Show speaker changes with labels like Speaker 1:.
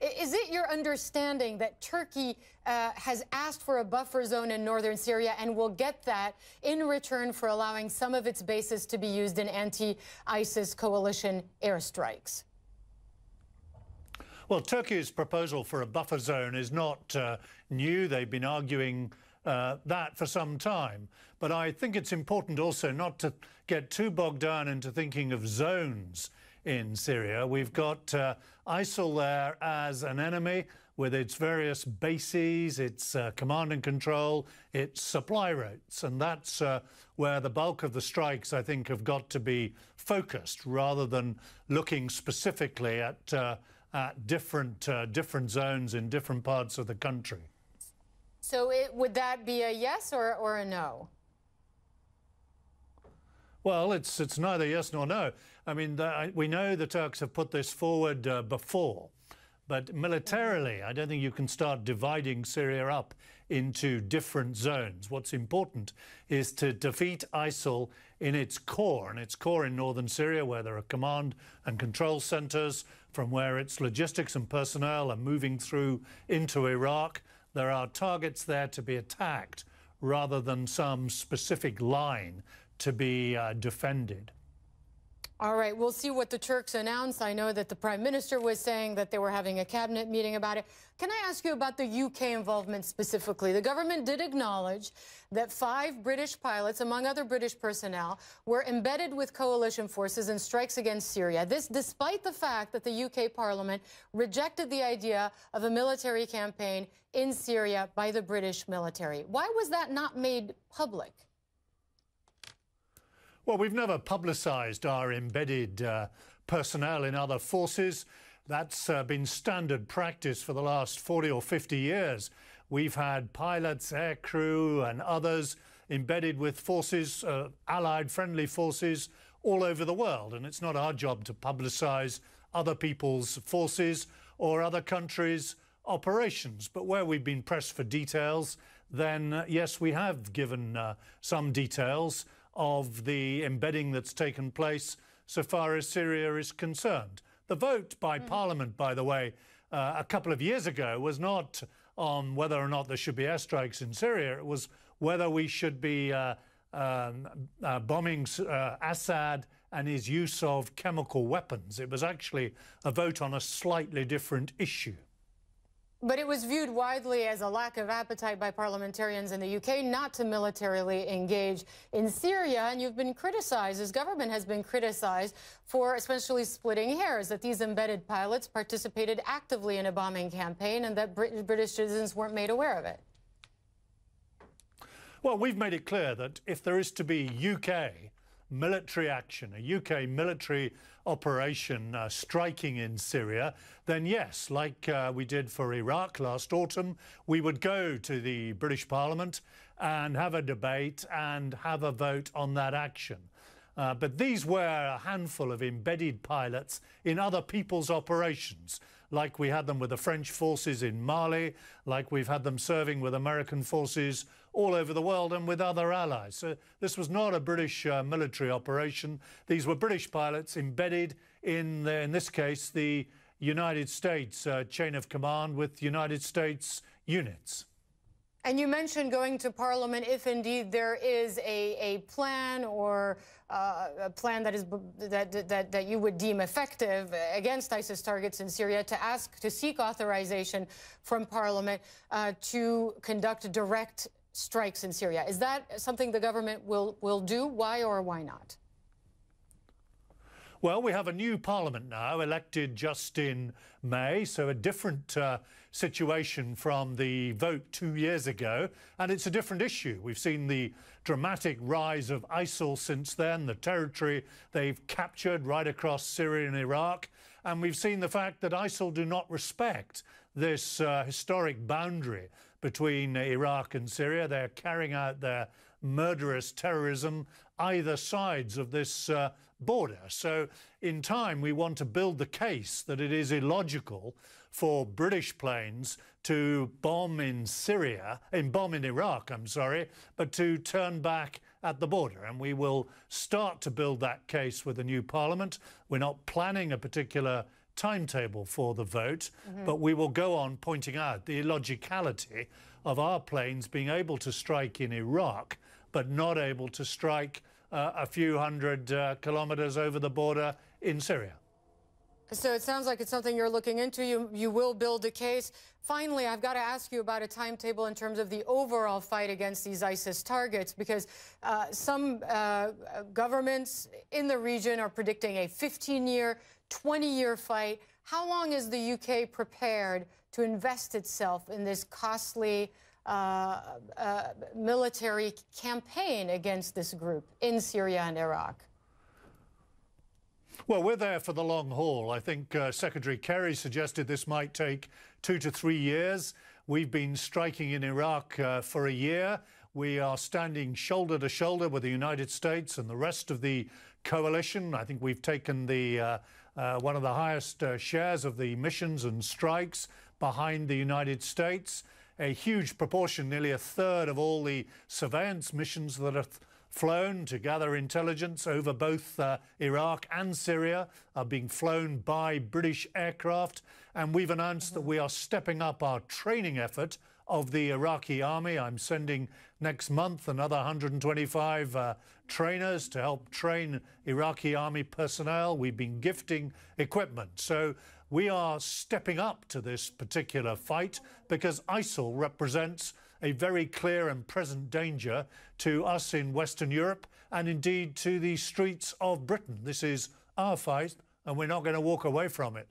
Speaker 1: Is it your understanding that Turkey has asked for a buffer zone in northern Syria and will get that in return for allowing some of its bases to be used in anti-ISIS coalition airstrikes?
Speaker 2: Well, Turkey's proposal for a buffer zone is not new. They've been arguing that for some time. But I think it's important also not to get too bogged down into thinking of zones in Syria. We've got ISIL there as an enemy with its various bases, its command and control, its supply routes. And that's where the bulk of the strikes, I think, have got to be focused rather than looking specifically at different zones in different parts of the country.
Speaker 1: So would that be a yes or a no?
Speaker 2: Well, it's neither yes nor no. I mean, we know the Turks have put this forward before, but militarily, I don't think you can start dividing Syria up into different zones. What's important is to defeat ISIL in its core, in northern Syria, where there are command and control centres, from where its logistics and personnel are moving through into Iraq. There are targets there to be attacked rather than some specific line to be defended.
Speaker 1: All right, we'll see what the Turks announce. I know that the Prime Minister was saying that they were having a cabinet meeting about it. Can I ask you about the UK involvement specifically? The government did acknowledge that 5 British pilots, among other British personnel, were embedded with coalition forces in strikes against Syria. This despite the fact that the UK Parliament rejected the idea of a military campaign in Syria by the British military. Why was that not made public?
Speaker 2: Well, we've never publicised our embedded personnel in other forces. That's been standard practice for the last 40 or 50 years. We've had pilots, aircrew and others embedded with forces, allied friendly forces all over the world. And it's not our job to publicise other people's forces or other countries' operations. But where we've been pressed for details, then yes, we have given some details of the embedding that's taken place so far as Syria is concerned. The vote by Parliament, by the way, a couple of years ago was not on whether or not there should be airstrikes in Syria. It was whether we should be bombing Assad and his use of chemical weapons. It was actually a vote on a slightly different issue.
Speaker 1: But it was viewed widely as a lack of appetite by parliamentarians in the UK not to militarily engage in Syria. And you've been criticized, this government has been criticized for essentially splitting hairs, that these embedded pilots participated actively in a bombing campaign and that British citizens weren't made aware of it.
Speaker 2: Well, we've made it clear that if there is to be UK military action, a UK military operation striking in Syria, then yes, like we did for Iraq last autumn, we would go to the British Parliament and have a debate and have a vote on that action. But these were a handful of embedded pilots in other people's operations, like we had them with the French forces in Mali, like we've had them serving with American forces all over the world and with other allies. So this was not a British military operation. These were British pilots embedded in this case, the United States chain of command with United States units.
Speaker 1: And you mentioned going to Parliament if indeed there is a plan or a plan that you would deem effective against ISIS targets in Syria to seek authorization from Parliament to conduct direct strikes in Syria. Is that something the government will do? Why or why not?
Speaker 2: Well, we have a new parliament now, elected just in May, so a different situation from the vote 2 years ago, and it's a different issue. We've seen the dramatic rise of ISIL since then, the territory they've captured right across Syria and Iraq, and we've seen the fact that ISIL do not respect this historic boundary between Iraq and Syria. They're carrying out their murderous terrorism either sides of this border. So in time, we want to build the case that it is illogical for British planes to bomb in Iraq, but to turn back at the border. And we will start to build that case with the new parliament. We're not planning a particular timetable for the vote, but we will go on pointing out the illogicality of our planes being able to strike in Iraq, but not able to strike a few hundred kilometers over the border in Syria.
Speaker 1: So it sounds like it's something you're looking into. You will build a case. Finally, I've got to ask you about a timetable in terms of the overall fight against these ISIS targets, because some governments in the region are predicting a 15-year, 20-year fight. How long is the UK prepared to invest itself in this costly military campaign against this group in Syria and Iraq?
Speaker 2: Well, we're there for the long haul. I think Secretary Kerry suggested this might take 2 to 3 years. We've been striking in Iraq for a year. We are standing shoulder to shoulder with the United States and the rest of the coalition. I think we've taken the one of the highest shares of the missions and strikes behind the United States. A huge proportion, nearly a third of all the surveillance missions that are flown to gather intelligence over both Iraq and Syria are being flown by British aircraft. And we've announced that we are stepping up our training effort of the Iraqi army. I'm sending next month another 125 trainers to help train Iraqi army personnel. We've been gifting equipment. So we are stepping up to this particular fight because ISIL represents a very clear and present danger to us in Western Europe and indeed to the streets of Britain. This is our fight and we're not going to walk away from it.